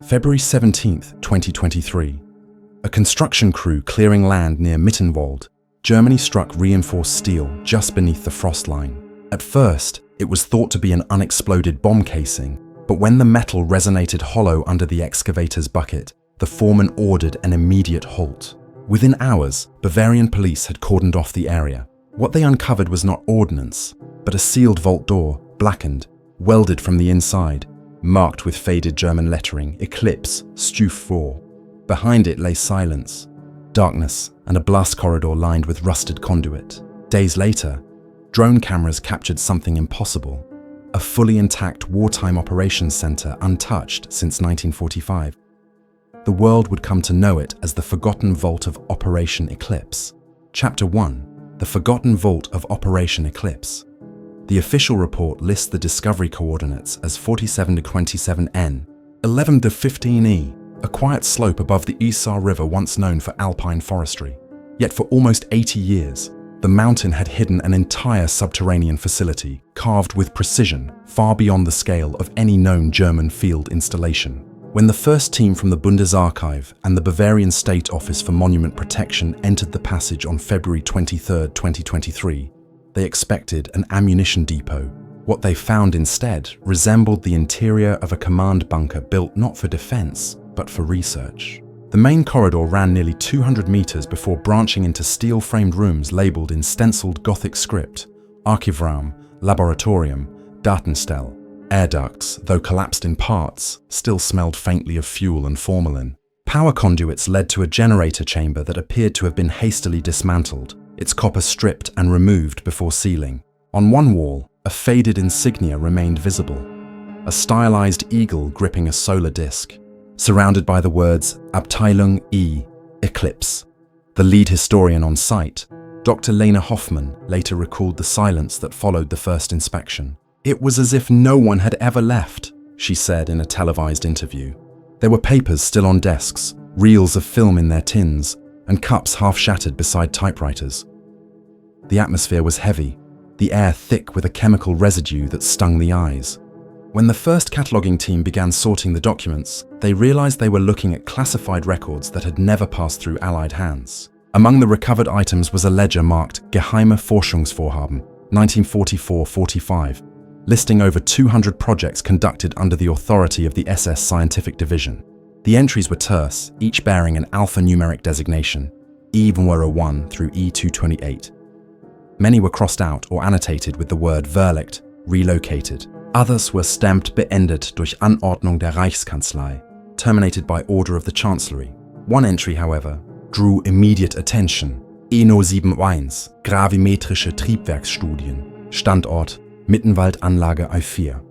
February 17, 2023. A construction crew clearing land near Mittenwald, Germany struck reinforced steel just beneath the frost line. At first, it was thought to be an unexploded bomb casing, but when the metal resonated hollow under the excavator's bucket, the foreman ordered an immediate halt. Within hours, Bavarian police had cordoned off the area. What they uncovered was not ordnance, but a sealed vault door, blackened, welded from the inside, marked with faded German lettering, Eclipse, Stufe 4. Behind it lay silence, darkness, and a blast corridor lined with rusted conduit. Days later, drone cameras captured something impossible. A fully intact wartime operations center untouched since 1945. The world would come to know it as the Forgotten Vault of Operation Eclipse. Chapter 1. The Forgotten Vault of Operation Eclipse. The official report lists the discovery coordinates as 47 to 27N, 11 to 15E, a quiet slope above the Isar River once known for alpine forestry. Yet for almost 80 years, the mountain had hidden an entire subterranean facility, carved with precision, far beyond the scale of any known German field installation. When the first team from the Bundesarchiv and the Bavarian State Office for Monument Protection entered the passage on February 23, 2023, they expected an ammunition depot. What they found instead resembled the interior of a command bunker built not for defense, but for research. The main corridor ran nearly 200 meters before branching into steel-framed rooms labeled in stenciled Gothic script: Archivraum, Laboratorium, Datenstelle. Air ducts, though collapsed in parts, still smelled faintly of fuel and formalin. Power conduits led to a generator chamber that appeared to have been hastily dismantled, its copper stripped and removed before sealing. On one wall, a faded insignia remained visible, a stylized eagle gripping a solar disk, surrounded by the words Abteilung I, Eclipse. The lead historian on site, Dr. Lena Hoffmann, later recalled the silence that followed the first inspection. "It was as if no one had ever left," she said in a televised interview. There were papers still on desks, reels of film in their tins, and cups half shattered beside typewriters. The atmosphere was heavy, the air thick with a chemical residue that stung the eyes. When the first cataloguing team began sorting the documents, they realized they were looking at classified records that had never passed through Allied hands. Among the recovered items was a ledger marked Geheime Forschungsvorhaben, 1944-45, listing over 200 projects conducted under the authority of the SS Scientific Division. The entries were terse, each bearing an alphanumeric designation, E101 through E228. Many were crossed out or annotated with the word verlegt, relocated. Others were stamped beendet durch Anordnung der Reichskanzlei, terminated by order of the Chancellery. One entry, however, drew immediate attention. E071, gravimetrische Triebwerksstudien, Standort Mittenwald-Anlage I4.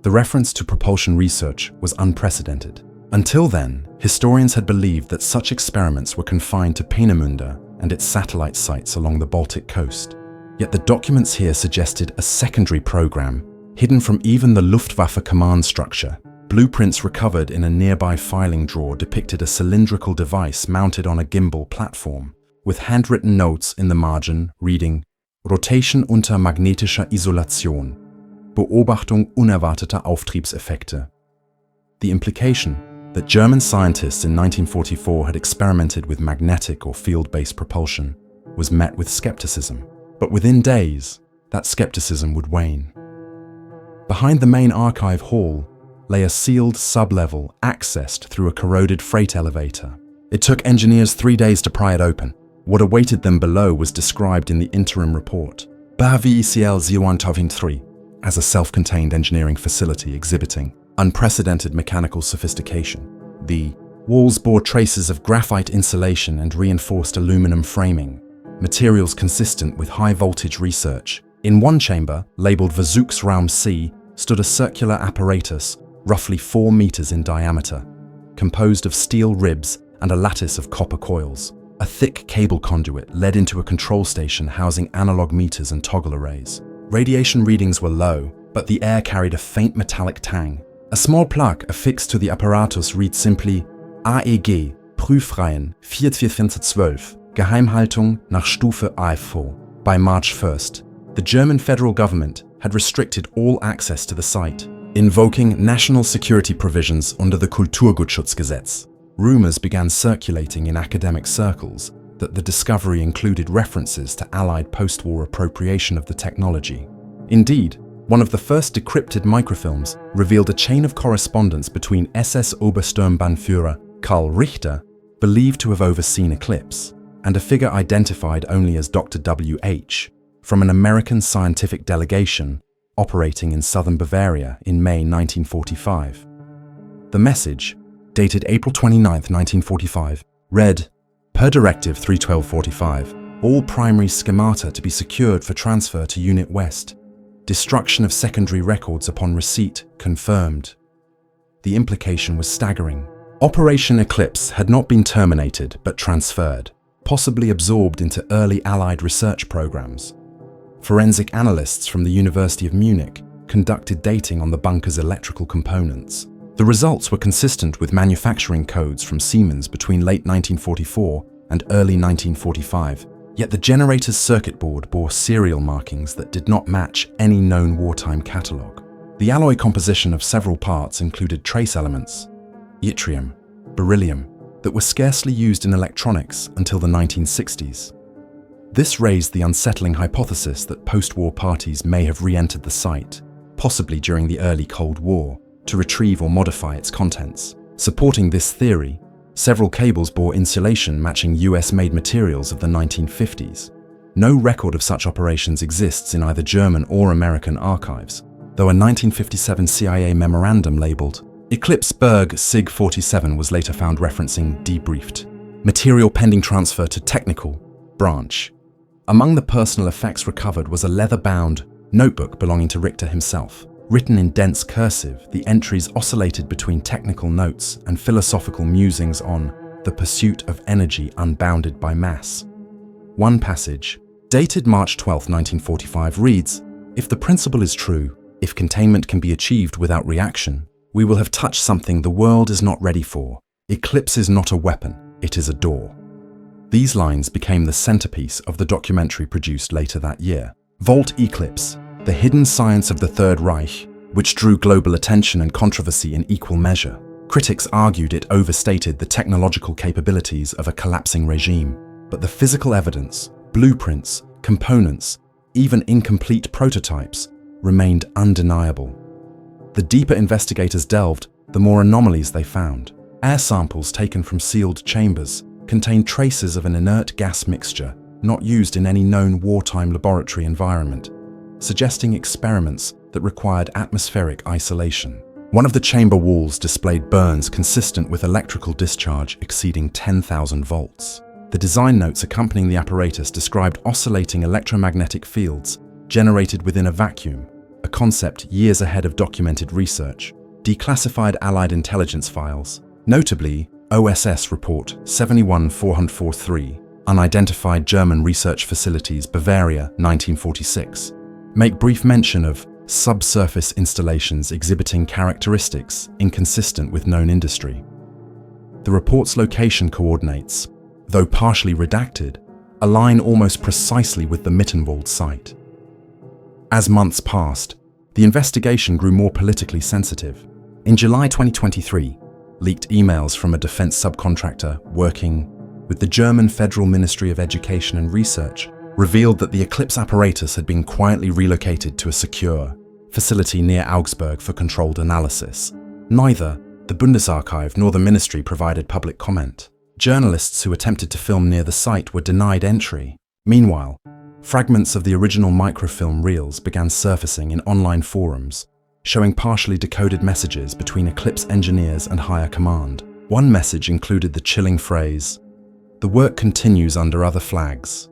The reference to propulsion research was unprecedented. Until then, historians had believed that such experiments were confined to Peenemünde and its satellite sites along the Baltic coast. Yet the documents here suggested a secondary program, hidden from even the Luftwaffe command structure. Blueprints recovered in a nearby filing drawer depicted a cylindrical device mounted on a gimbal platform, with handwritten notes in the margin reading Rotation unter magnetischer Isolation, Beobachtung unerwarteter Auftriebseffekte. The implication that German scientists in 1944 had experimented with magnetic or field-based propulsion was met with skepticism. But within days, that skepticism would wane. Behind the main archive hall lay a sealed sub-level accessed through a corroded freight elevator. It took engineers 3 days to pry it open. What awaited them below was described in the interim report, WWII 0123, as a self-contained engineering facility exhibiting unprecedented mechanical sophistication. The walls bore traces of graphite insulation and reinforced aluminum framing, materials consistent with high-voltage research. In one chamber, labeled Versuchsraum C, stood a circular apparatus roughly 4 meters in diameter, composed of steel ribs and a lattice of copper coils. A thick cable conduit led into a control station housing analog meters and toggle arrays. Radiation readings were low, but the air carried a faint metallic tang. A small plaque affixed to the apparatus read simply AEG, Prüfreihen 4412, Geheimhaltung nach Stufe AFO. By March 1st, the German federal government had restricted all access to the site. invoking national security provisions under the Kulturgutschutzgesetz. Rumors began circulating in academic circles that the discovery included references to Allied post-war appropriation of the technology. Indeed, one of the first decrypted microfilms revealed a chain of correspondence between SS Obersturmbannführer Karl Richter, believed to have overseen eclipse, and a figure identified only as Dr. W.H. from an American scientific delegation operating in southern Bavaria in May 1945. The message, dated April 29, 1945, read, "Per Directive 31245, all primary schemata to be secured for transfer to Unit West. Destruction of secondary records upon receipt confirmed." The implication was staggering. Operation Eclipse had not been terminated but transferred, possibly absorbed into early Allied research programs. Forensic analysts from the University of Munich conducted dating on the bunker's electrical components. The results were consistent with manufacturing codes from Siemens between late 1944 and early 1945, yet the generator's circuit board bore serial markings that did not match any known wartime catalogue. The alloy composition of several parts included trace elements, yttrium, beryllium, that were scarcely used in electronics until the 1960s. This raised the unsettling hypothesis that post-war parties may have re-entered the site, possibly during the early Cold War, to retrieve or modify its contents. Supporting this theory, several cables bore insulation matching US-made materials of the 1950s. No record of such operations exists in either German or American archives, though a 1957 CIA memorandum labeled Eclipse Berg SIG 47 was later found referencing debriefed material pending transfer to technical branch. Among the personal effects recovered was a leather-bound notebook belonging to Richter himself. Written in dense cursive, the entries oscillated between technical notes and philosophical musings on the pursuit of energy unbounded by mass. One passage, dated March 12, 1945, reads, "If the principle is true, if containment can be achieved without reaction, we will have touched something the world is not ready for. Eclipse is not a weapon, it is a door." These lines became the centerpiece of the documentary produced later that year, Volt Eclipse, The Hidden Science of the Third Reich, which drew global attention and controversy in equal measure. Critics argued it overstated the technological capabilities of a collapsing regime, but the physical evidence, blueprints, components, even incomplete prototypes, remained undeniable. The deeper investigators delved, the more anomalies they found. Air samples taken from sealed chambers contained traces of an inert gas mixture not used in any known wartime laboratory environment, suggesting experiments that required atmospheric isolation. One of the chamber walls displayed burns consistent with electrical discharge exceeding 10,000 volts. The design notes accompanying the apparatus described oscillating electromagnetic fields generated within a vacuum, a concept years ahead of documented research. Declassified Allied intelligence files, notably OSS Report 71443, Unidentified German Research Facilities, Bavaria, 1946, make brief mention of subsurface installations exhibiting characteristics inconsistent with known industry. The report's location coordinates, though partially redacted, align almost precisely with the Mittenwald site. As months passed, the investigation grew more politically sensitive. In July 2023, leaked emails from a defense subcontractor working with the German Federal Ministry of Education and Research revealed that the Eclipse apparatus had been quietly relocated to a secure facility near Augsburg for controlled analysis. Neither the Bundesarchiv nor the ministry provided public comment. Journalists who attempted to film near the site were denied entry. Meanwhile, fragments of the original microfilm reels began surfacing in online forums, showing partially decoded messages between Eclipse engineers and higher command. One message included the chilling phrase, "The work continues under other flags."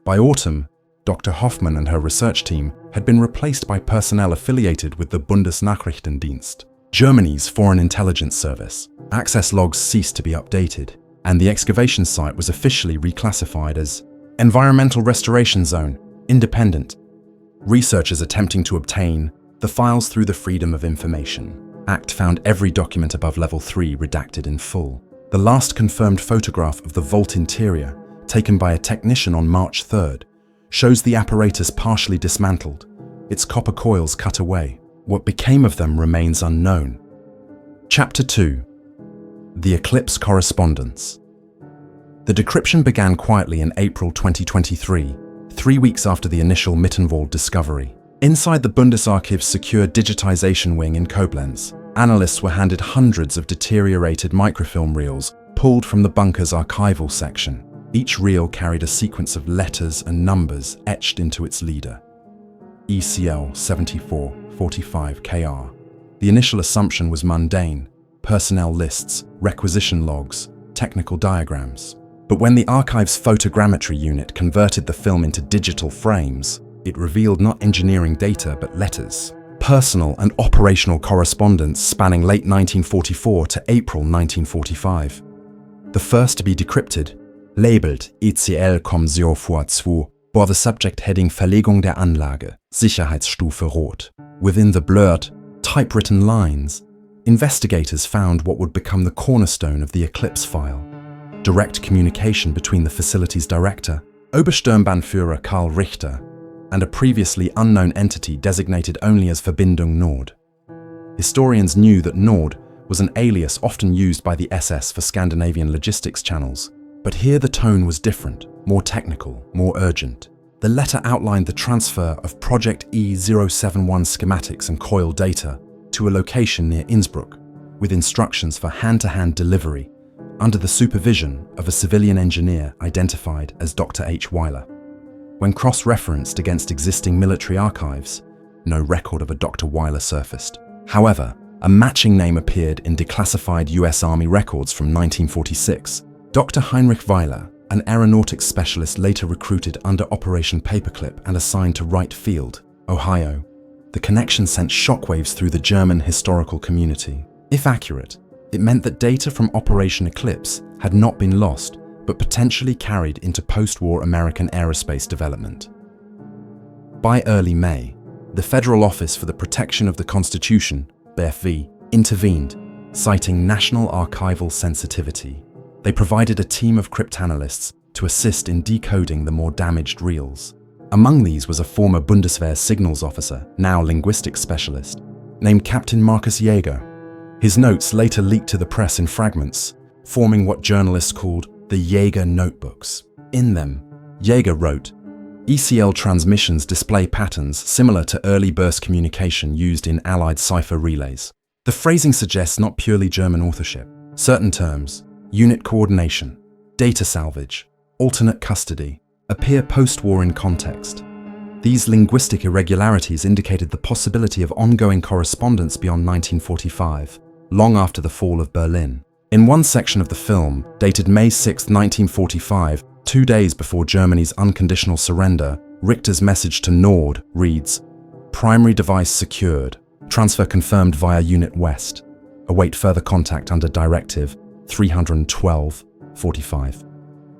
By autumn, Dr. Hoffmann and her research team had been replaced by personnel affiliated with the Bundesnachrichtendienst, Germany's foreign intelligence service. Access logs ceased to be updated, and the excavation site was officially reclassified as Environmental Restoration Zone, Independent. Researchers attempting to obtain the files through the Freedom of Information Act found every document above Level 3 redacted in full. The last confirmed photograph of the vault interior, taken by a technician on March 3rd, shows the apparatus partially dismantled, its copper coils cut away. What became of them remains unknown. Chapter 2. The Eclipse Correspondence. The decryption began quietly in April 2023, 3 weeks after the initial Mittenwald discovery. Inside the Bundesarchiv's secure digitization wing in Koblenz, analysts were handed hundreds of deteriorated microfilm reels pulled from the bunker's archival section. Each reel carried a sequence of letters and numbers etched into its leader. ECL 7445KR. The initial assumption was mundane: personnel lists, requisition logs, technical diagrams. But when the archive's photogrammetry unit converted the film into digital frames, it revealed not engineering data but letters. Personal and operational correspondence spanning late 1944 to April 1945. The first to be decrypted, labeled ECL COM042, bore the subject heading Verlegung der Anlage, Sicherheitsstufe Rot. Within the blurred, typewritten lines, investigators found what would become the cornerstone of the Eclipse file: direct communication between the facility's director, Obersturmbannführer Karl Richter, and a previously unknown entity designated only as Verbindung Nord. Historians knew that Nord was an alias often used by the SS for Scandinavian logistics channels, but here the tone was different, more technical, more urgent. The letter outlined the transfer of Project E071 schematics and coil data to a location near Innsbruck, with instructions for hand-to-hand delivery, under the supervision of a civilian engineer identified as Dr. H. Weiler. When cross-referenced against existing military archives, no record of a Dr. Weiler surfaced. However, a matching name appeared in declassified US Army records from 1946. Dr. Heinrich Weiler, an aeronautics specialist later recruited under Operation Paperclip and assigned to Wright Field, Ohio. The connection sent shockwaves through the German historical community. If accurate, it meant that data from Operation Eclipse had not been lost, but potentially carried into post-war American aerospace development. By early May, the Federal Office for the Protection of the Constitution, BFV, intervened, citing national archival sensitivity. They provided a team of cryptanalysts to assist in decoding the more damaged reels. Among these was a former Bundeswehr signals officer, now linguistics specialist, named Captain Markus Jäger. His notes later leaked to the press in fragments, forming what journalists called the Jäger Notebooks. In them, Jäger wrote, ECL transmissions display patterns similar to early burst communication used in Allied cipher relays. The phrasing suggests not purely German authorship. Certain terms, unit coordination, data salvage, alternate custody, appear post-war in context. These linguistic irregularities indicated the possibility of ongoing correspondence beyond 1945, long after the fall of Berlin. In one section of the film, dated May 6, 1945, 2 days before Germany's unconditional surrender, Richter's message to Nord reads, "Primary device secured. Transfer confirmed via Unit West. Await further contact under Directive 312-45.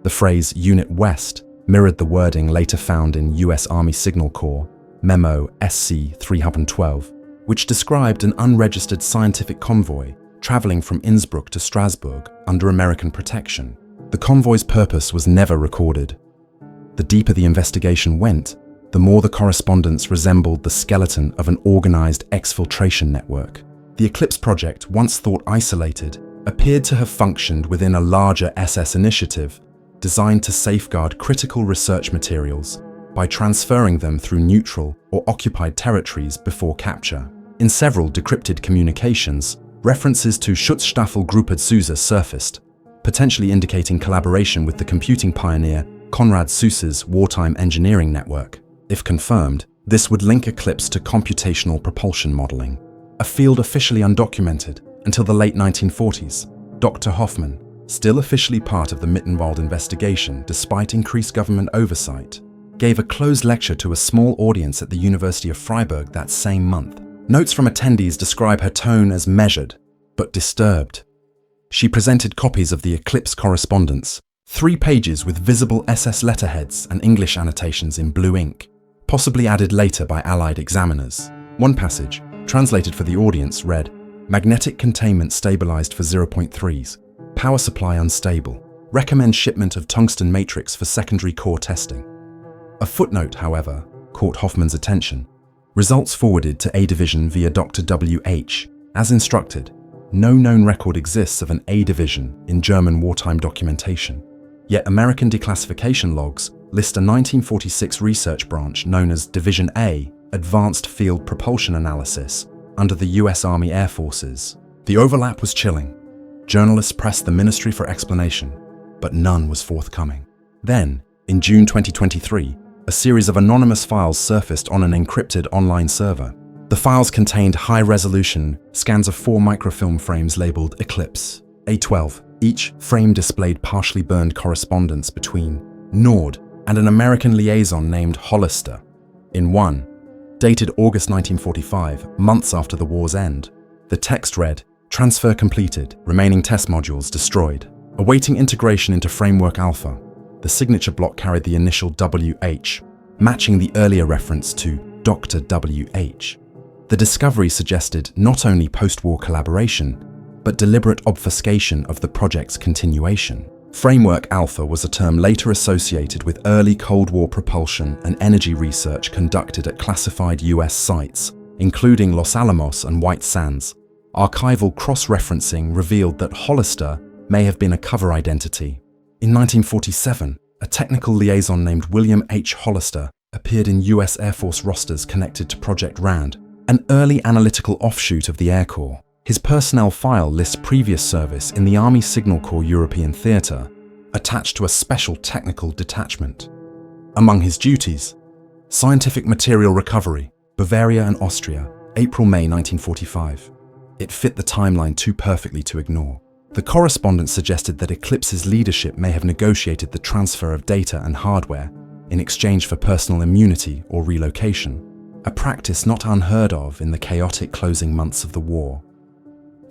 The phrase Unit West mirrored the wording later found in US Army Signal Corps Memo SC 312, which described an unregistered scientific convoy traveling from Innsbruck to Strasbourg under American protection. The convoy's purpose was never recorded. The deeper the investigation went, the more the correspondence resembled the skeleton of an organized exfiltration network. The Eclipse project, once thought isolated, appeared to have functioned within a larger SS initiative designed to safeguard critical research materials by transferring them through neutral or occupied territories before capture. In several decrypted communications, references to Schutzstaffelgruppe Süße surfaced, potentially indicating collaboration with the computing pioneer Konrad Süße's wartime engineering network. If confirmed, this would link Eclipse to computational propulsion modeling, a field officially undocumented until the late 1940s. Dr. Hoffman, still officially part of the Mittenwald investigation despite increased government oversight, gave a closed lecture to a small audience at the University of Freiburg that same month. Notes from attendees describe her tone as measured, but disturbed. She presented copies of the Eclipse correspondence, 3 pages with visible SS letterheads and English annotations in blue ink, possibly added later by Allied examiners. One passage, translated for the audience, read, "Magnetic containment stabilized for 0.3s, power supply unstable, recommend shipment of tungsten matrix for secondary core testing." A footnote, however, caught Hoffman's attention. Results forwarded to A Division via Dr. W.H. As instructed, no known record exists of an A Division in German wartime documentation. Yet American declassification logs list a 1946 research branch known as Division A, Advanced Field Propulsion Analysis, under the US Army Air Forces. The overlap was chilling. Journalists pressed the ministry for explanation, but none was forthcoming. Then, in June 2023, a series of anonymous files surfaced on an encrypted online server. The files contained high-resolution scans of 4 microfilm frames labeled Eclipse A12. Each frame displayed partially burned correspondence between Nord and an American liaison named Hollister. In one, dated August 1945, months after the war's end, the text read, "Transfer completed, remaining test modules destroyed. Awaiting integration into Framework Alpha." The signature block carried the initial WH, matching the earlier reference to Dr. W.H. The discovery suggested not only post-war collaboration, but deliberate obfuscation of the project's continuation. Framework Alpha was a term later associated with early Cold War propulsion and energy research conducted at classified US sites, including Los Alamos and White Sands. Archival cross-referencing revealed that Hollister may have been a cover identity. In 1947, a technical liaison named William H. Hollister appeared in US Air Force rosters connected to Project RAND, an early analytical offshoot of the Air Corps. His personnel file lists previous service in the Army Signal Corps European Theatre, attached to a special technical detachment. Among his duties, scientific material recovery, Bavaria and Austria, April-May 1945. It fit the timeline too perfectly to ignore. The correspondence suggested that Eclipse's leadership may have negotiated the transfer of data and hardware in exchange for personal immunity or relocation, a practice not unheard of in the chaotic closing months of the war.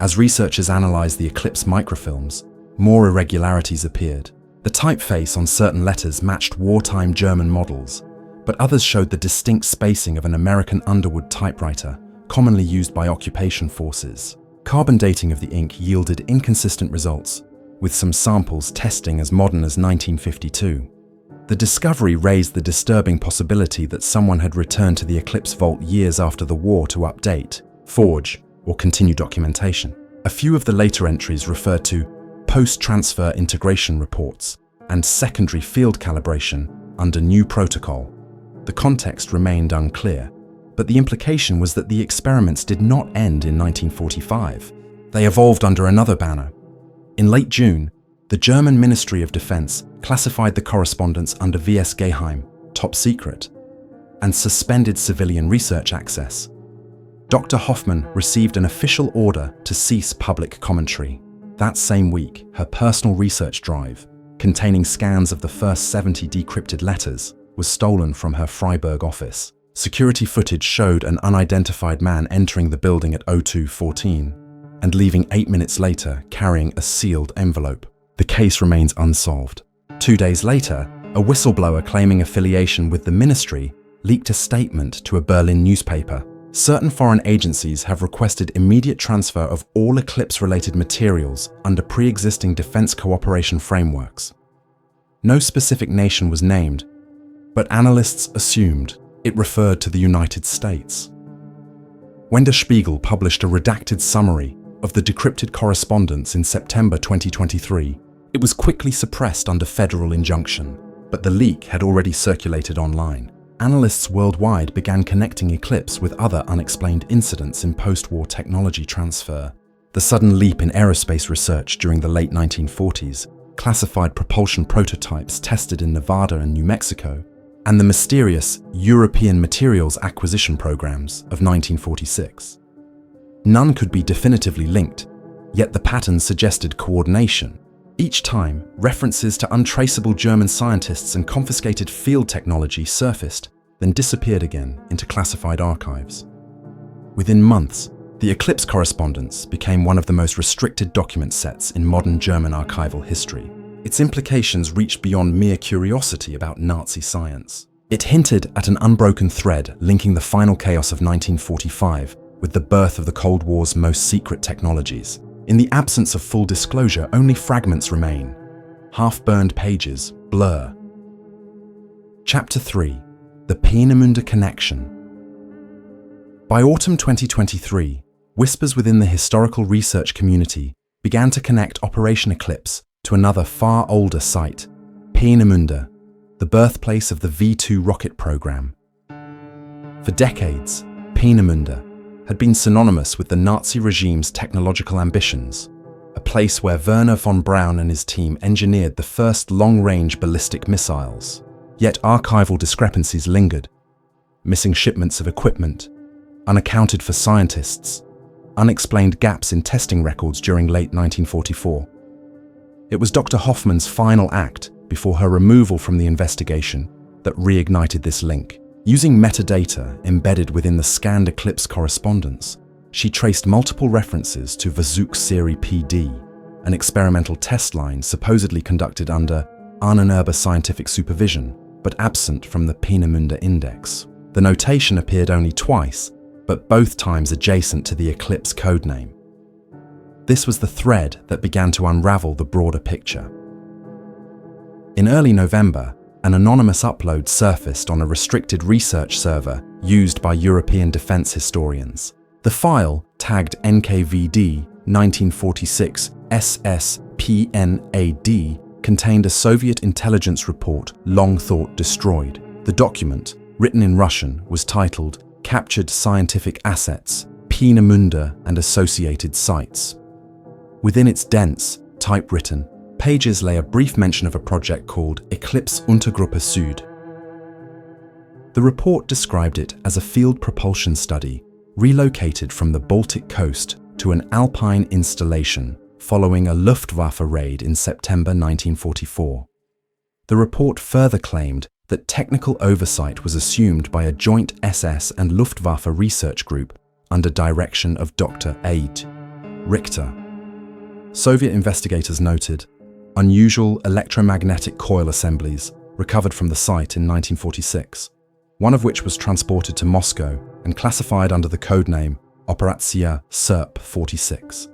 As researchers analyzed the Eclipse microfilms, more irregularities appeared. The typeface on certain letters matched wartime German models, but others showed the distinct spacing of an American Underwood typewriter, commonly used by occupation forces. Carbon dating of the ink yielded inconsistent results, with some samples testing as modern as 1952. The discovery raised the disturbing possibility that someone had returned to the Eclipse vault years after the war to update, forge, or continue documentation. A few of the later entries referred to post-transfer integration reports and secondary field calibration under new protocol. The context remained unclear, but the implication was that the experiments did not end in 1945. They evolved under another banner. In late June, the German Ministry of Defense classified the correspondence under VS Geheim, top secret, and suspended civilian research access. Dr. Hoffman received an official order to cease public commentary. That same week, her personal research drive, containing scans of the first 70 decrypted letters, was stolen from her Freiburg office. Security footage showed an unidentified man entering the building at 02:14 and leaving 8 minutes later carrying a sealed envelope. The case remains unsolved. 2 days later, a whistleblower claiming affiliation with the ministry leaked a statement to a Berlin newspaper. Certain foreign agencies have requested immediate transfer of all Eclipse-related materials under pre-existing defense cooperation frameworks. No specific nation was named, but analysts assumed it referred to the United States. When Der Spiegel published a redacted summary of the decrypted correspondence in September 2023, it was quickly suppressed under federal injunction, but the leak had already circulated online. Analysts worldwide began connecting Eclipse with other unexplained incidents in post-war technology transfer. The sudden leap in aerospace research during the late 1940s, classified propulsion prototypes tested in Nevada and New Mexico, and the mysterious European materials acquisition programs of 1946. None could be definitively linked, yet the pattern suggested coordination. Each time, references to untraceable German scientists and confiscated field technology surfaced, then disappeared again into classified archives. Within months, the Eclipse correspondence became one of the most restricted document sets in modern German archival history. Its implications reached beyond mere curiosity about Nazi science. It hinted at an unbroken thread linking the final chaos of 1945 with the birth of the Cold War's most secret technologies. In the absence of full disclosure, only fragments remain. Half-burned pages blur. Chapter 3. The Peenemünde Connection. By autumn 2023, whispers within the historical research community began to connect Operation Eclipse to another far older site, Peenemünde, the birthplace of the V2 rocket program. For decades, Peenemünde had been synonymous with the Nazi regime's technological ambitions, a place where Werner von Braun and his team engineered the first long-range ballistic missiles. Yet archival discrepancies lingered. Missing shipments of equipment, unaccounted for scientists, unexplained gaps in testing records during late 1944. It was Dr. Hoffman's final act before her removal from the investigation that reignited this link. Using metadata embedded within the scanned Eclipse correspondence, she traced multiple references to Versuchsserie PD, an experimental test line supposedly conducted under Ahnenerbe scientific supervision, but absent from the Peenemünde Index. The notation appeared only twice, but both times adjacent to the Eclipse codename. This was the thread that began to unravel the broader picture. In early November, an anonymous upload surfaced on a restricted research server used by European defense historians. The file, tagged NKVD 1946 SSPNAD, contained a Soviet intelligence report long thought destroyed. The document, written in Russian, was titled Captured Scientific Assets, Peenemünde and Associated Sites. Within its dense, typewritten pages lay a brief mention of a project called Eclipse Untergruppe Süd. The report described it as a field propulsion study relocated from the Baltic coast to an Alpine installation following a Luftwaffe raid in September 1944. The report further claimed that technical oversight was assumed by a joint SS and Luftwaffe research group under direction of Dr. Aid Richter. Soviet investigators noted unusual electromagnetic coil assemblies recovered from the site in 1946, one of which was transported to Moscow and classified under the codename Operacja SERP 46.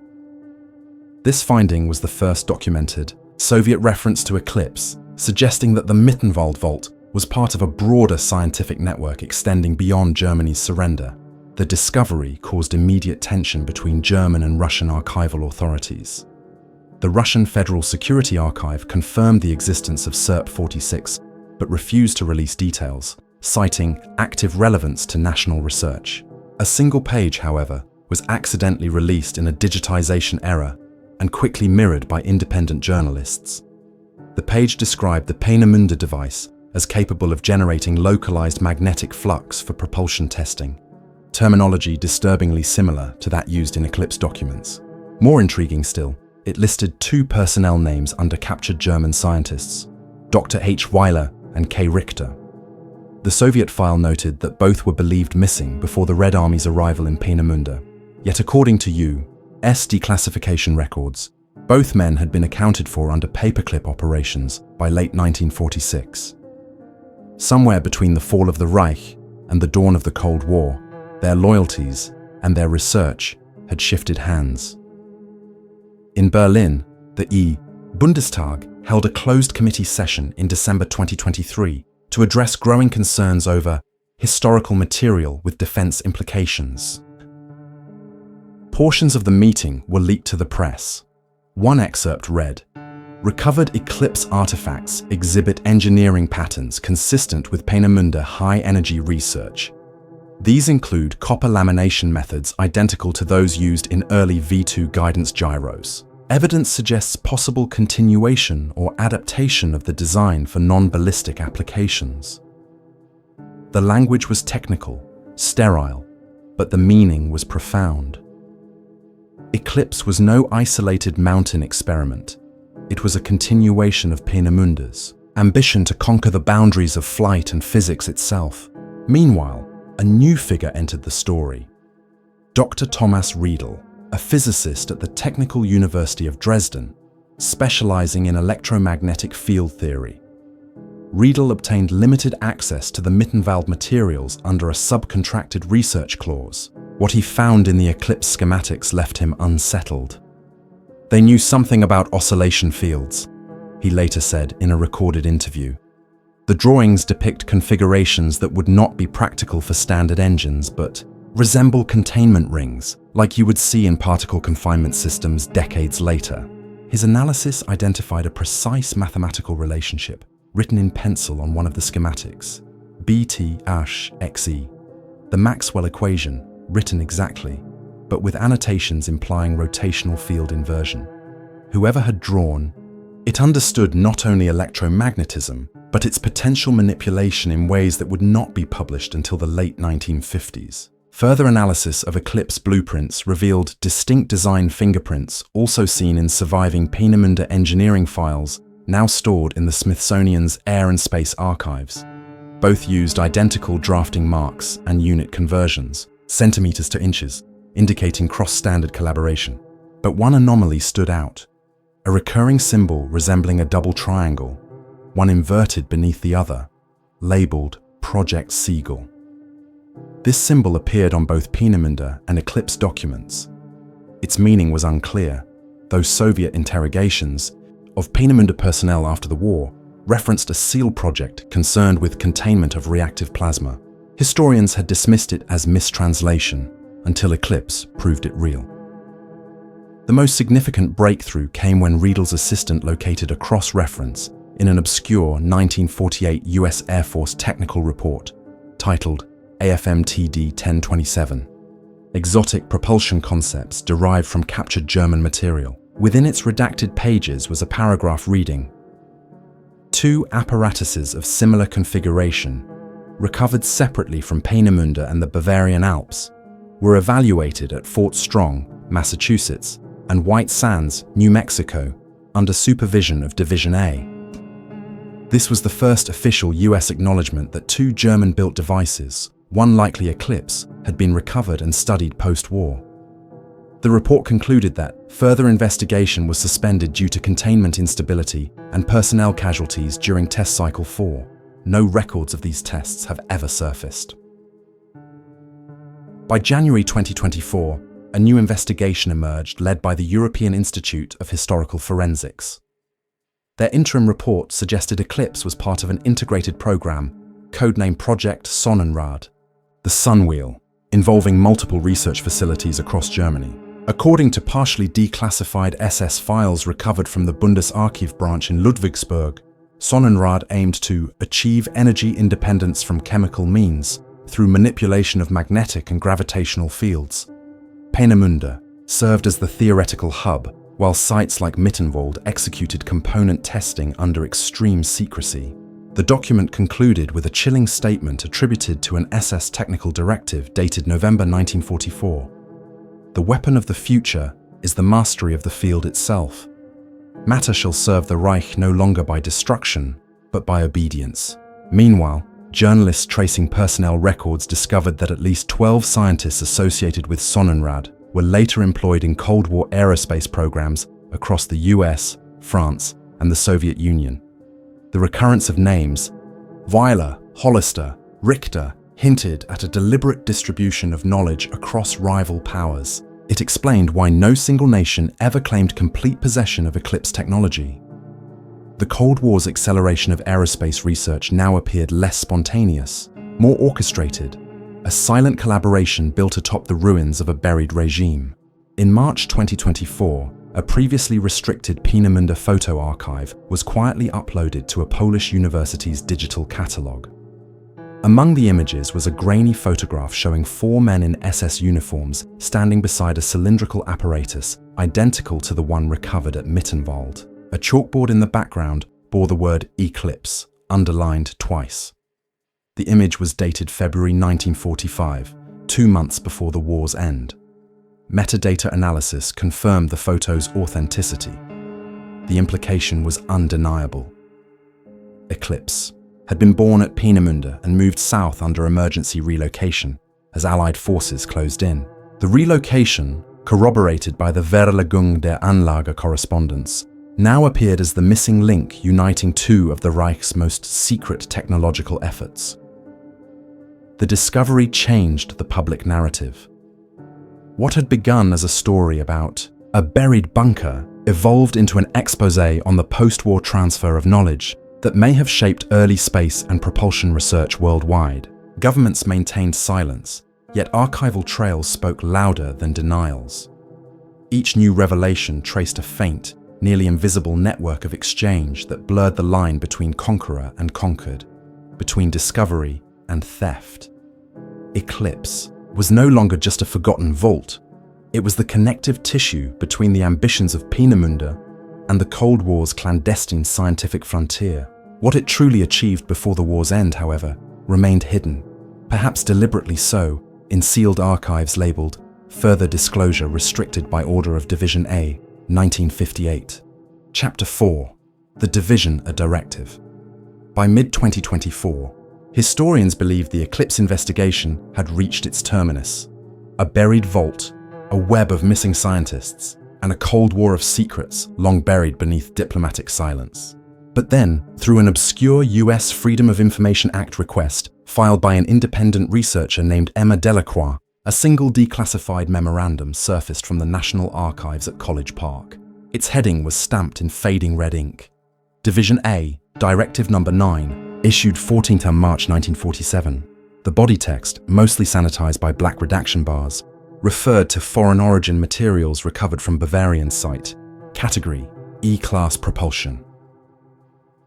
This finding was the first documented Soviet reference to Eclipse, suggesting that the Mittenwald Vault was part of a broader scientific network extending beyond Germany's surrender. The discovery caused immediate tension between German and Russian archival authorities. The Russian Federal Security Archive confirmed the existence of SERP 46, but refused to release details, citing active relevance to national research. A single page, however, was accidentally released in a digitization error and quickly mirrored by independent journalists. The page described the Peenemünde device as capable of generating localized magnetic flux for propulsion testing, terminology disturbingly similar to that used in Eclipse documents. More intriguing still, it listed two personnel names under captured German scientists, Dr. H. Weiler and K. Richter. The Soviet file noted that both were believed missing before the Red Army's arrival in Peenemünde. Yet according to U.S. declassification records, both men had been accounted for under paperclip operations by late 1946. Somewhere between the fall of the Reich and the dawn of the Cold War, their loyalties and their research had shifted hands. In Berlin, the Bundestag held a closed committee session in December 2023 to address growing concerns over historical material with defense implications. Portions of the meeting were leaked to the press. One excerpt read, "Recovered Eclipse artifacts exhibit engineering patterns consistent with Peenemünde high-energy research. These include copper lamination methods identical to those used in early V2 guidance gyros. Evidence suggests possible continuation or adaptation of the design for non-ballistic applications." The language was technical, sterile, but the meaning was profound. Eclipse was no isolated mountain experiment. It was a continuation of Peenemunde's ambition to conquer the boundaries of flight and physics itself. Meanwhile, a new figure entered the story. Dr. Thomas Riedel, a physicist at the Technical University of Dresden, specializing in electromagnetic field theory. Riedel obtained limited access to the Mittenwald materials under a subcontracted research clause. What he found in the Eclipse schematics left him unsettled. They knew something about oscillation fields, he later said in a recorded interview. The drawings depict configurations that would not be practical for standard engines, but resemble containment rings, like you would see in particle confinement systems decades later. His analysis identified a precise mathematical relationship, written in pencil on one of the schematics, BT-XE, the Maxwell equation, written exactly, but with annotations implying rotational field inversion. Whoever had drawn, it understood not only electromagnetism, but its potential manipulation in ways that would not be published until the late 1950s. Further analysis of eclipse blueprints revealed distinct design fingerprints also seen in surviving Peenemünde engineering files now stored in the Smithsonian's Air and Space Archives. Both used identical drafting marks and unit conversions, centimeters to inches, indicating cross-standard collaboration. But one anomaly stood out: a recurring symbol resembling a double triangle, one inverted beneath the other, labeled Project Seagull. This symbol appeared on both Peenemünde and Eclipse documents. Its meaning was unclear, though Soviet interrogations of Peenemünde personnel after the war referenced a SEAL project concerned with containment of reactive plasma. Historians had dismissed it as mistranslation until Eclipse proved it real. The most significant breakthrough came when Riedel's assistant located a cross-reference in an obscure 1948 US Air Force technical report titled AFMTD 1027, Exotic Propulsion Concepts Derived from Captured German Material. Within its redacted pages was a paragraph reading, "Two apparatuses of similar configuration, recovered separately from Peenemünde and the Bavarian Alps, were evaluated at Fort Strong, Massachusetts, and White Sands, New Mexico, under supervision of Division A." This was the first official US acknowledgement that two German-built devices, one likely Eclipse, had been recovered and studied post-war. The report concluded that further investigation was suspended due to containment instability and personnel casualties during Test Cycle 4. No records of these tests have ever surfaced. By January 2024, a new investigation emerged led by the European Institute of Historical Forensics. Their interim report suggested Eclipse was part of an integrated program, codenamed Project Sonnenrad, the Sun Wheel, involving multiple research facilities across Germany. According to partially declassified SS files recovered from the Bundesarchiv branch in Ludwigsburg, Sonnenrad aimed to achieve energy independence from chemical means through manipulation of magnetic and gravitational fields. Peenemünde served as the theoretical hub, while sites like Mittenwald executed component testing under extreme secrecy. The document concluded with a chilling statement attributed to an SS technical directive dated November 1944. "The weapon of the future is the mastery of the field itself. Matter shall serve the Reich no longer by destruction, but by obedience." Meanwhile, journalists tracing personnel records discovered that at least 12 scientists associated with Sonnenrad were later employed in Cold War aerospace programs across the US, France, and the Soviet Union. The recurrence of names, Weiler, Hollister, Richter, hinted at a deliberate distribution of knowledge across rival powers. It explained why no single nation ever claimed complete possession of Eclipse technology. The Cold War's acceleration of aerospace research now appeared less spontaneous, more orchestrated, a silent collaboration built atop the ruins of a buried regime. In March 2024, a previously restricted Peenemünde photo archive was quietly uploaded to a Polish university's digital catalogue. Among the images was a grainy photograph showing 4 men in SS uniforms standing beside a cylindrical apparatus identical to the one recovered at Mittenwald. A chalkboard in the background bore the word Eclipse, underlined twice. The image was dated February 1945, 2 months before the war's end. Metadata analysis confirmed the photo's authenticity. The implication was undeniable. Eclipse had been born at Peenemünde and moved south under emergency relocation as Allied forces closed in. The relocation, corroborated by the Verlegung der Anlage correspondence, now appeared as the missing link uniting two of the Reich's most secret technological efforts. The discovery changed the public narrative. What had begun as a story about a buried bunker evolved into an exposé on the post-war transfer of knowledge that may have shaped early space and propulsion research worldwide. Governments maintained silence, Yet archival trails spoke louder than denials. Each new revelation traced a faint, nearly invisible network of exchange that blurred the line between conqueror and conquered, between discovery and theft. Eclipse was no longer just a forgotten vault. It was the connective tissue between the ambitions of Peenemünde and the Cold War's clandestine scientific frontier. What it truly achieved before the war's end, however, remained hidden, perhaps deliberately so, in sealed archives labeled "Further Disclosure Restricted by Order of Division A, 1958. Chapter 4. The Division A Directive. By mid-2024, historians believed the Eclipse investigation had reached its terminus. A buried vault, a web of missing scientists, and a Cold War of secrets long buried beneath diplomatic silence. But then, through an obscure US Freedom of Information Act request filed by an independent researcher named Emma Delacroix, a single declassified memorandum surfaced from the National Archives at College Park. Its heading was stamped in fading red ink. Division A, Directive No. 9, issued 14th March 1947. The body text, mostly sanitized by black redaction bars, referred to foreign origin materials recovered from Bavarian site, category E-class propulsion.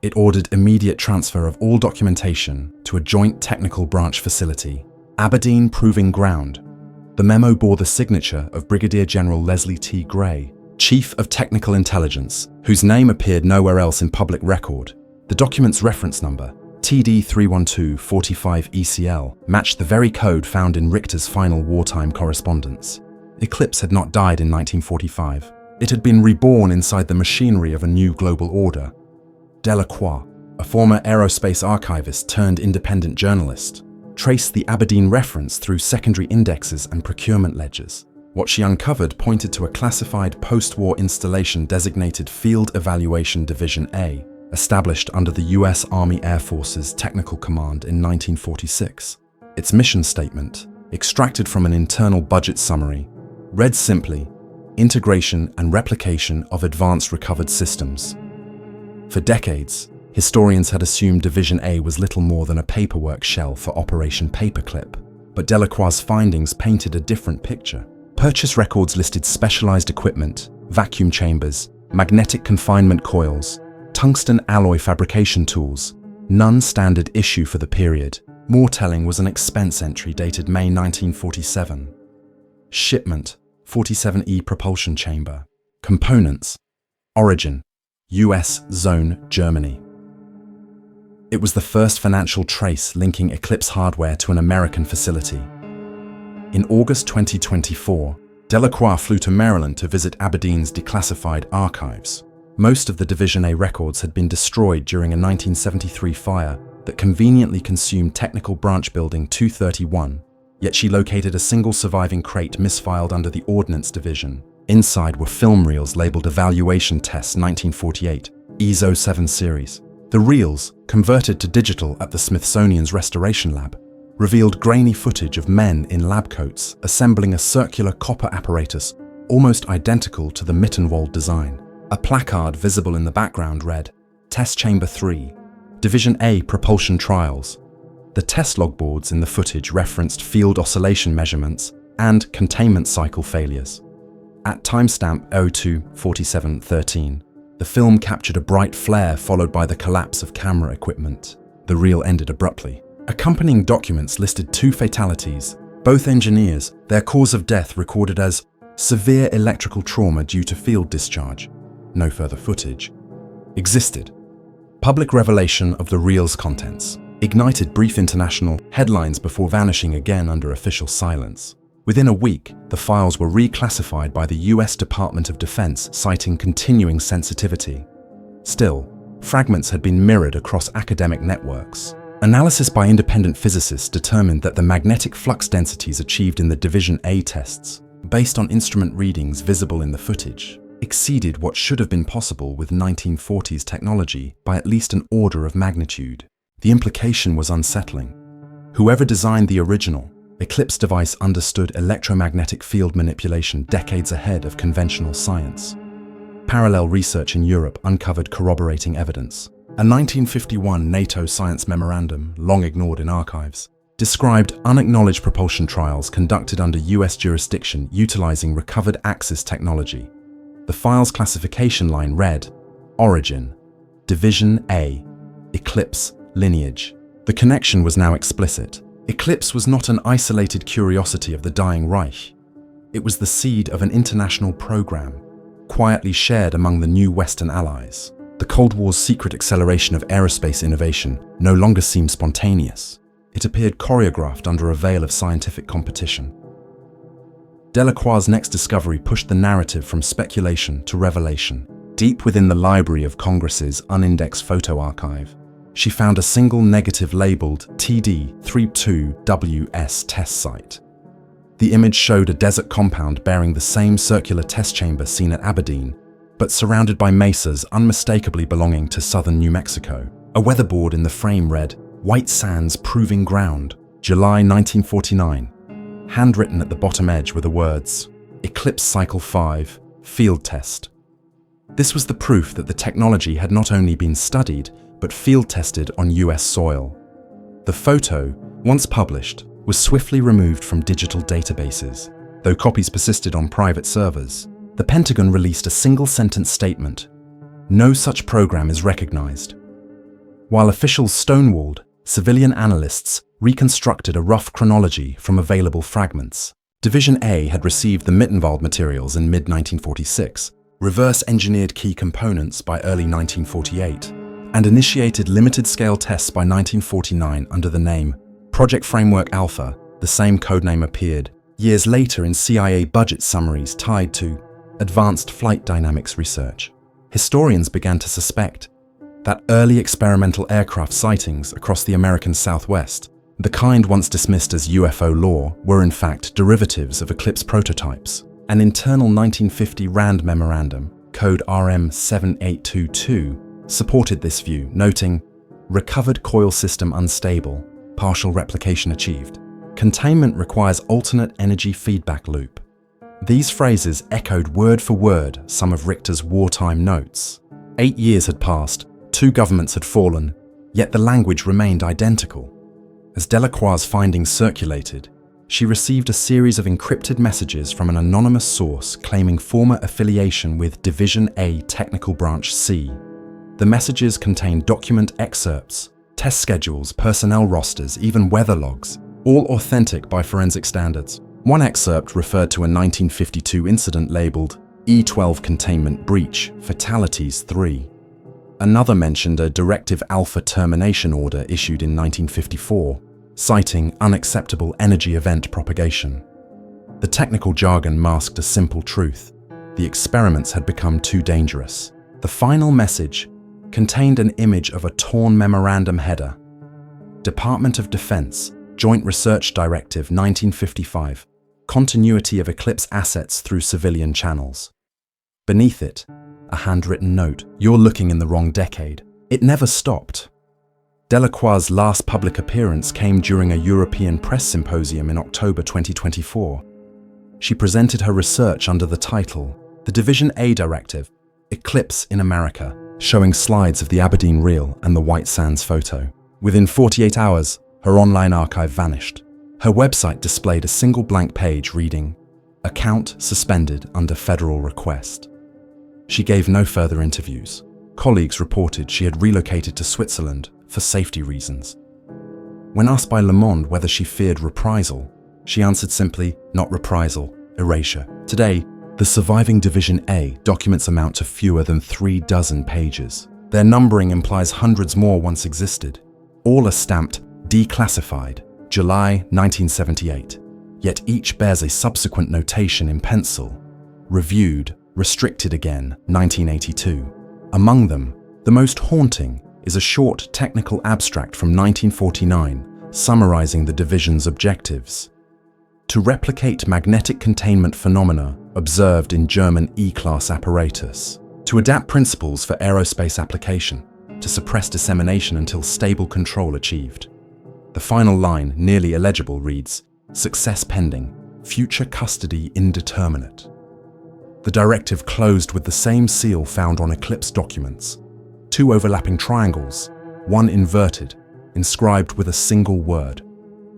It ordered immediate transfer of all documentation to a joint technical branch facility, Aberdeen Proving Ground. The memo bore the signature of Brigadier General Leslie T. Gray, Chief of Technical Intelligence, whose name appeared nowhere else in public record. The document's reference number, TD31245ECL, matched the very code found in Richter's final wartime correspondence. Eclipse had not died in 1945. It had been reborn inside the machinery of a new global order. Delacroix, a former aerospace archivist turned independent journalist, traced the Aberdeen reference through secondary indexes and procurement ledgers. What she uncovered pointed to a classified post-war installation designated Field Evaluation Division A, established under the US Army Air Force's Technical Command in 1946. Its mission statement, extracted from an internal budget summary, read simply, "Integration and replication of advanced recovered systems." For decades, historians had assumed Division A was little more than a paperwork shell for Operation Paperclip, but Delacroix's findings painted a different picture. Purchase records listed specialized equipment, vacuum chambers, magnetic confinement coils, tungsten alloy fabrication tools, none standard issue for the period. More telling was an expense entry dated May 1947. Shipment, 47E propulsion chamber. Components, origin, US Zone, Germany. It was the first financial trace linking Eclipse hardware to an American facility. In August 2024, Delacroix flew to Maryland to visit Aberdeen's declassified archives. Most of the Division A records had been destroyed during a 1973 fire that conveniently consumed Technical Branch Building 231, yet she located a single surviving crate misfiled under the Ordnance Division. Inside were film reels labeled Evaluation Tests 1948, ESO 7 series. The reels, converted to digital at the Smithsonian's Restoration Lab, revealed grainy footage of men in lab coats assembling a circular copper apparatus almost identical to the Mittenwald design. A placard visible in the background read, "Test Chamber 3, Division A Propulsion Trials." The test logboards in the footage referenced field oscillation measurements and containment cycle failures. At timestamp 02:47:13, the film captured a bright flare followed by the collapse of camera equipment. The reel ended abruptly. Accompanying documents listed 2 fatalities, both engineers, their cause of death recorded as severe electrical trauma due to field discharge. No further footage existed. Public revelation of the reel's contents ignited brief international headlines before vanishing again under official silence. Within a week, the files were reclassified by the US Department of Defense, citing continuing sensitivity. Still, fragments had been mirrored across academic networks. Analysis by independent physicists determined that the magnetic flux densities achieved in the Division A tests, based on instrument readings visible in the footage, exceeded what should have been possible with 1940s technology by at least an order of magnitude. The implication was unsettling. Whoever designed the original Eclipse device understood electromagnetic field manipulation decades ahead of conventional science. Parallel research in Europe uncovered corroborating evidence. A 1951 NATO science memorandum, long ignored in archives, described unacknowledged propulsion trials conducted under US jurisdiction utilizing recovered Axis technology. The file's classification line read, Origin, Division A, Eclipse, Lineage. The connection was now explicit. Eclipse was not an isolated curiosity of the dying Reich. It was the seed of an international program, quietly shared among the new Western allies. The Cold War's secret acceleration of aerospace innovation no longer seemed spontaneous. It appeared choreographed under a veil of scientific competition. Delacroix's next discovery pushed the narrative from speculation to revelation. Deep within the Library of Congress's unindexed photo archive, she found a single negative labeled TD32WS test site. The image showed a desert compound bearing the same circular test chamber seen at Aberdeen, but surrounded by mesas unmistakably belonging to southern New Mexico. A weatherboard in the frame read, White Sands Proving Ground, July 1949. Handwritten at the bottom edge were the words, Eclipse Cycle 5, Field Test. This was the proof that the technology had not only been studied, but field tested on US soil. The photo, once published, was swiftly removed from digital databases. Though copies persisted on private servers, the Pentagon released a single-sentence statement, "No such program is recognized." While officials stonewalled, civilian analysts reconstructed a rough chronology from available fragments. Division A had received the Mittenwald materials in mid-1946, reverse-engineered key components by early 1948, and initiated limited-scale tests by 1949 under the name Project Framework Alpha. The same codename appeared years later in CIA budget summaries tied to advanced flight dynamics research. Historians began to suspect that early experimental aircraft sightings across the American Southwest, the kind once dismissed as UFO lore, were in fact derivatives of Eclipse prototypes. An internal 1950 RAND memorandum, code RM7822, supported this view, noting, recovered coil system unstable, partial replication achieved. Containment requires alternate energy feedback loop. These phrases echoed word for word some of Richter's wartime notes. 8 years had passed, 2 governments had fallen, yet the language remained identical. As Delacroix's findings circulated, she received a series of encrypted messages from an anonymous source claiming former affiliation with Division A Technical Branch C. The messages contained document excerpts, test schedules, personnel rosters, even weather logs, all authentic by forensic standards. One excerpt referred to a 1952 incident labeled E-12 Containment Breach, Fatalities 3. Another mentioned a Directive Alpha termination order issued in 1954, citing unacceptable energy event propagation. The technical jargon masked a simple truth. The experiments had become too dangerous. The final message contained an image of a torn memorandum header. Department of Defense, Joint Research Directive 1955, continuity of Eclipse assets through civilian channels. Beneath it, a handwritten note, "You're looking in the wrong decade." It never stopped. Delacroix's last public appearance came during a European press symposium in October 2024. She presented her research under the title, The Division A Directive, Eclipse in America, showing slides of the Aberdeen reel and the White Sands photo. Within 48 hours, her online archive vanished. Her website displayed a single blank page reading, "Account suspended under federal request." She gave no further interviews. Colleagues reported she had relocated to Switzerland for safety reasons. When asked by Le Monde whether she feared reprisal, she answered simply, "Not reprisal, erasure." Today, the surviving Division A documents amount to fewer than 3 dozen pages. Their numbering implies hundreds more once existed. All are stamped declassified, July 1978, yet each bears a subsequent notation in pencil, reviewed, restricted again, 1982. Among them, the most haunting is a short technical abstract from 1949 summarizing the division's objectives. To replicate magnetic containment phenomena observed in German E-class apparatus, to adapt principles for aerospace application, to suppress dissemination until stable control achieved. The final line, nearly illegible, reads, "Success pending, future custody indeterminate." The directive closed with the same seal found on Eclipse documents, 2 overlapping triangles, one inverted, inscribed with a single word,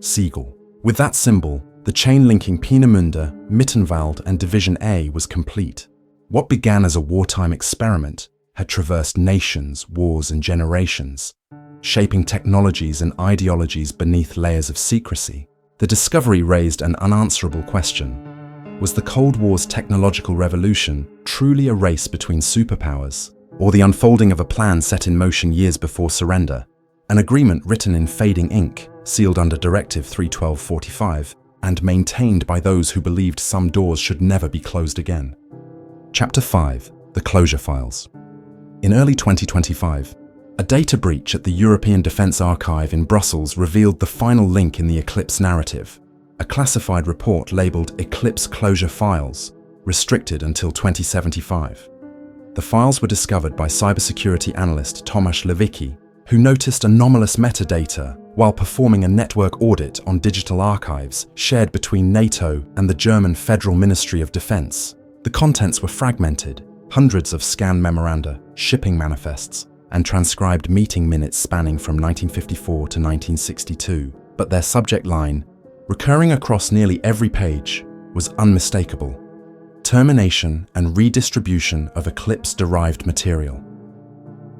Siegel. With that symbol, the chain linking Peenemünde, Mittenwald, and Division A was complete. What began as a wartime experiment had traversed nations, wars, and generations, shaping technologies and ideologies beneath layers of secrecy. The discovery raised an unanswerable question. Was the Cold War's technological revolution truly a race between superpowers, or the unfolding of a plan set in motion years before surrender? An agreement written in fading ink, sealed under Directive 31245, and maintained by those who believed some doors should never be closed again. Chapter 5. The Closure Files. In early 2025, a data breach at the European Defence Archive in Brussels revealed the final link in the Eclipse narrative, a classified report labelled Eclipse Closure Files, restricted until 2075. The files were discovered by cybersecurity analyst Tomasz Lewicki, who noticed anomalous metadata while performing a network audit on digital archives shared between NATO and the German Federal Ministry of Defense. The contents were fragmented, hundreds of scanned memoranda, shipping manifests, and transcribed meeting minutes spanning from 1954 to 1962, but their subject line, recurring across nearly every page, was unmistakable: termination and redistribution of Eclipse-derived material.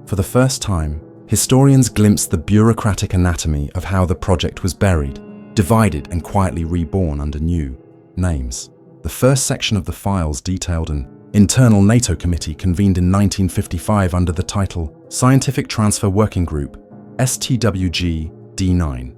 For the first time, historians glimpsed the bureaucratic anatomy of how the project was buried, divided and quietly reborn under new names. The first section of the files detailed an internal NATO committee convened in 1955 under the title Scientific Transfer Working Group, STWG-D9.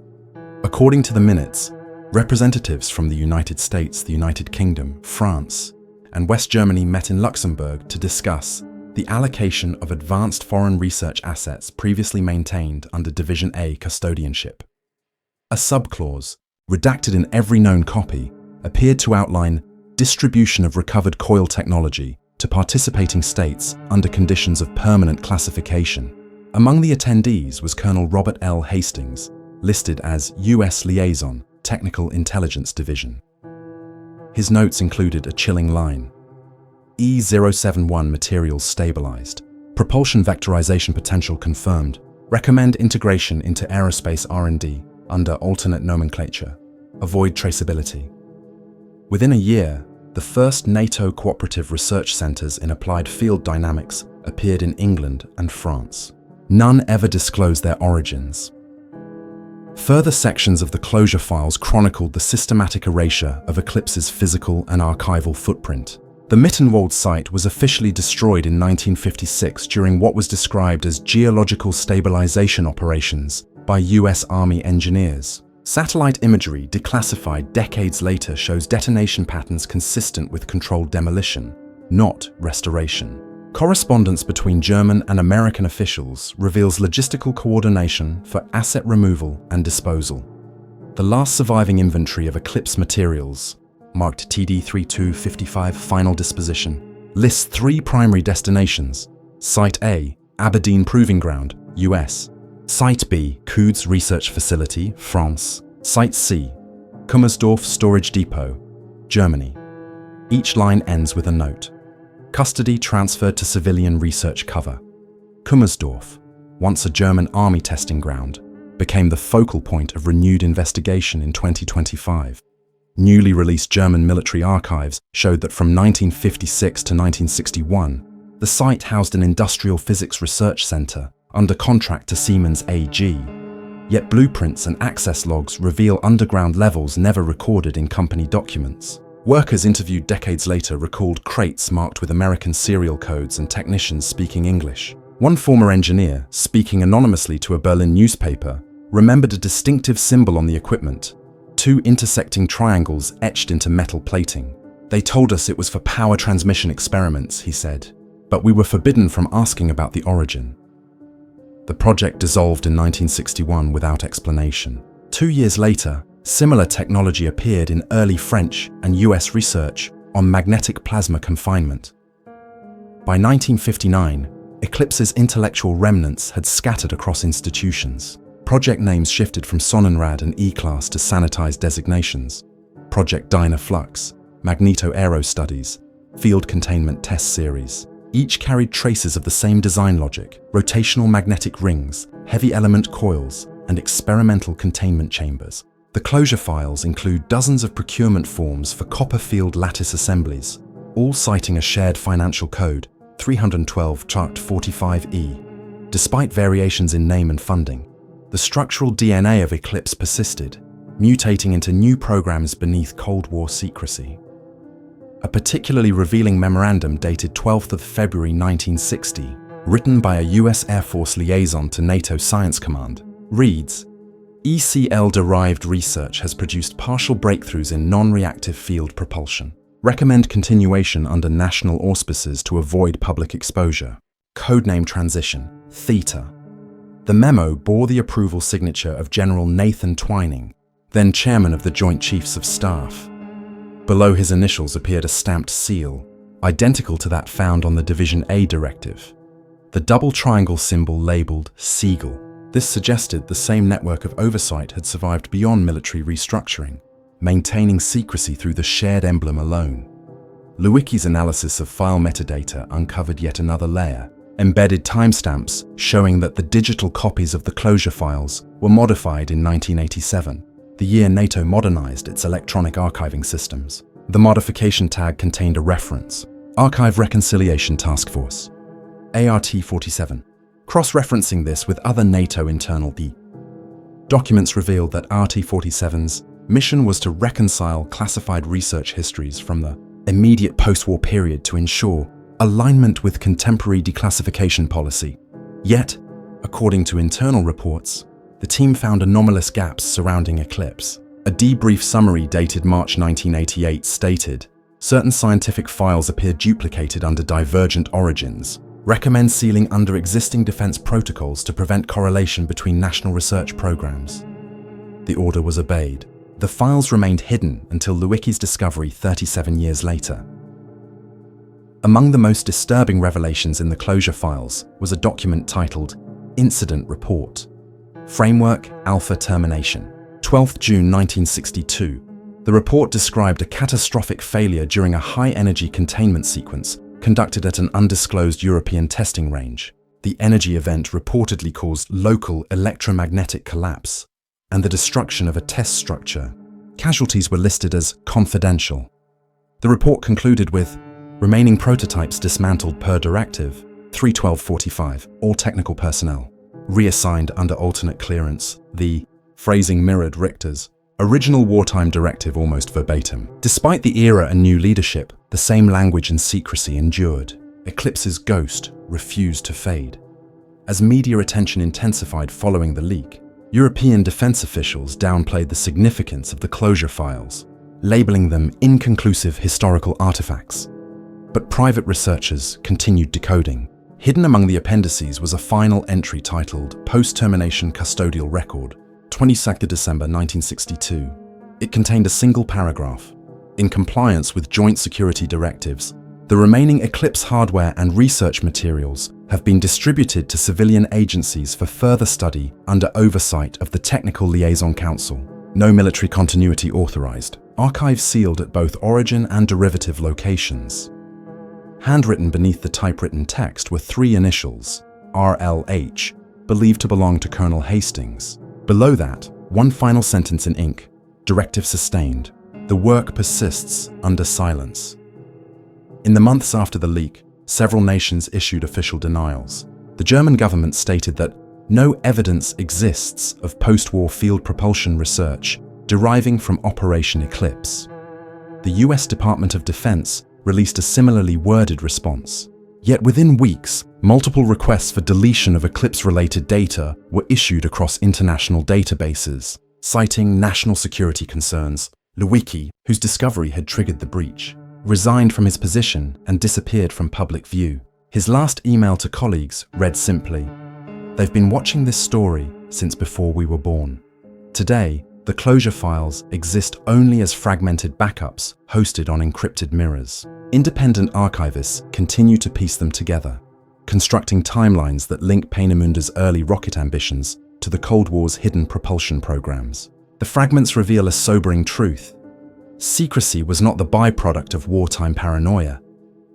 According to the minutes, representatives from the United States, the United Kingdom, France, and West Germany met in Luxembourg to discuss the allocation of advanced foreign research assets previously maintained under Division A custodianship. A subclause, redacted in every known copy, appeared to outline distribution of recovered coil technology to participating states under conditions of permanent classification. Among the attendees was Colonel Robert L. Hastings, listed as U.S. Liaison, Technical Intelligence Division. His notes included a chilling line: E071 materials stabilized. Propulsion vectorization potential confirmed. Recommend integration into aerospace R&D under alternate nomenclature. Avoid traceability. Within a year, the first NATO cooperative research centers in applied field dynamics appeared in England and France. None ever disclosed their origins. Further sections of the closure files chronicled the systematic erasure of Eclipse's physical and archival footprint. The Mittenwald site was officially destroyed in 1956 during what was described as geological stabilization operations by US Army engineers. Satellite imagery declassified decades later shows detonation patterns consistent with controlled demolition, not restoration. Correspondence between German and American officials reveals logistical coordination for asset removal and disposal. The last surviving inventory of Eclipse materials, marked TD3255 Final Disposition, lists 3 primary destinations: Site A, Aberdeen Proving Ground, US; Site B, Coudes Research Facility, France; Site C, Kummersdorf Storage Depot, Germany. Each line ends with a note: custody transferred to civilian research cover. Kummersdorf, once a German army testing ground, became the focal point of renewed investigation in 2025. Newly released German military archives showed that from 1956 to 1961, the site housed an industrial physics research center under contract to Siemens AG. Yet blueprints and access logs reveal underground levels never recorded in company documents. Workers interviewed decades later recalled crates marked with American serial codes and technicians speaking English. One former engineer, speaking anonymously to a Berlin newspaper, remembered a distinctive symbol on the equipment: 2 intersecting triangles etched into metal plating. They told us it was for power transmission experiments, he said, but we were forbidden from asking about the origin. The project dissolved in 1961 without explanation. 2 years later, similar technology appeared in early French and US research on magnetic plasma confinement. By 1959, Eclipse's intellectual remnants had scattered across institutions. Project names shifted from Sonnenrad and E-Class to sanitized designations: Project Dynaflux, Magneto Aero Studies, Field Containment Test Series. Each carried traces of the same design logic: rotational magnetic rings, heavy element coils, and experimental containment chambers. The closure files include dozens of procurement forms for copper-field lattice assemblies, all citing a shared financial code, 312 Chart 45E. Despite variations in name and funding, the structural DNA of Eclipse persisted, mutating into new programs beneath Cold War secrecy. A particularly revealing memorandum dated 12th of February 1960, written by a US Air Force liaison to NATO Science Command, reads, ECL-derived research has produced partial breakthroughs in non-reactive field propulsion. Recommend continuation under national auspices to avoid public exposure. Codename transition, Theta. The memo bore the approval signature of General Nathan Twining, then chairman of the Joint Chiefs of Staff. Below his initials appeared a stamped seal, identical to that found on the Division A directive. The double triangle symbol labeled Siegel. This suggested the same network of oversight had survived beyond military restructuring, maintaining secrecy through the shared emblem alone. WWII's analysis of file metadata uncovered yet another layer, embedded timestamps showing that the digital copies of the closure files were modified in 1987, the year NATO modernized its electronic archiving systems. The modification tag contained a reference, Archive Reconciliation Task Force, ART-47. Cross-referencing this with other NATO internal documents revealed that ART-47's mission was to reconcile classified research histories from the immediate post-war period to ensure alignment with contemporary declassification policy. Yet, according to internal reports, the team found anomalous gaps surrounding Eclipse. A debrief summary dated March 1988 stated, certain scientific files appear duplicated under divergent origins. Recommend sealing under existing defense protocols to prevent correlation between national research programs. The order was obeyed. The files remained hidden until WWII's discovery 37 years later. Among the most disturbing revelations in the closure files was a document titled Incident Report. Framework Alpha Termination. 12th June 1962. The report described a catastrophic failure during a high-energy containment sequence conducted at an undisclosed European testing range. The energy event reportedly caused local electromagnetic collapse and the destruction of a test structure. Casualties were listed as confidential. The report concluded with remaining prototypes dismantled per directive 31245, all technical personnel reassigned under alternate clearance. The phrasing mirrored Richter's original wartime directive almost verbatim. Despite the era and new leadership, the same language and secrecy endured. Eclipse's ghost refused to fade. As media attention intensified following the leak, European defense officials downplayed the significance of the closure files, labeling them inconclusive historical artifacts. But private researchers continued decoding. Hidden among the appendices was a final entry titled Post-Termination Custodial Record, 22nd December 1962. It contained a single paragraph. In compliance with joint security directives, the remaining Eclipse hardware and research materials have been distributed to civilian agencies for further study under oversight of the Technical Liaison Council. No military continuity authorized. Archives sealed at both origin and derivative locations. Handwritten beneath the typewritten text were three initials, RLH, believed to belong to Colonel Hastings. Below that, one final sentence in ink, directive sustained. The work persists under silence. In the months after the leak, several nations issued official denials. The German government stated that no evidence exists of post-war field propulsion research deriving from Operation Eclipse. The US Department of Defense released a similarly worded response. Yet within weeks, multiple requests for deletion of Eclipse-related data were issued across international databases, citing national security concerns. WWII, whose discovery had triggered the breach, resigned from his position and disappeared from public view. His last email to colleagues read simply, "They've been watching this story since before we were born." Today, the closure files exist only as fragmented backups hosted on encrypted mirrors. Independent archivists continue to piece them together, constructing timelines that link Peenemunde's early rocket ambitions to the Cold War's hidden propulsion programs. The fragments reveal a sobering truth. Secrecy was not the byproduct of wartime paranoia.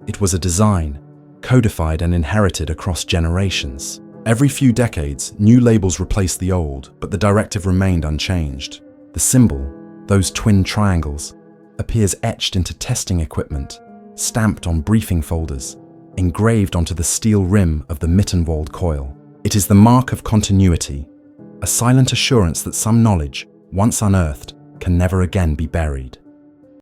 It was a design, codified and inherited across generations. Every few decades, new labels replaced the old, but the directive remained unchanged. The symbol, those twin triangles, appears etched into testing equipment, stamped on briefing folders, engraved onto the steel rim of the Mittenwald coil. It is the mark of continuity, a silent assurance that some knowledge, once unearthed, can never again be buried.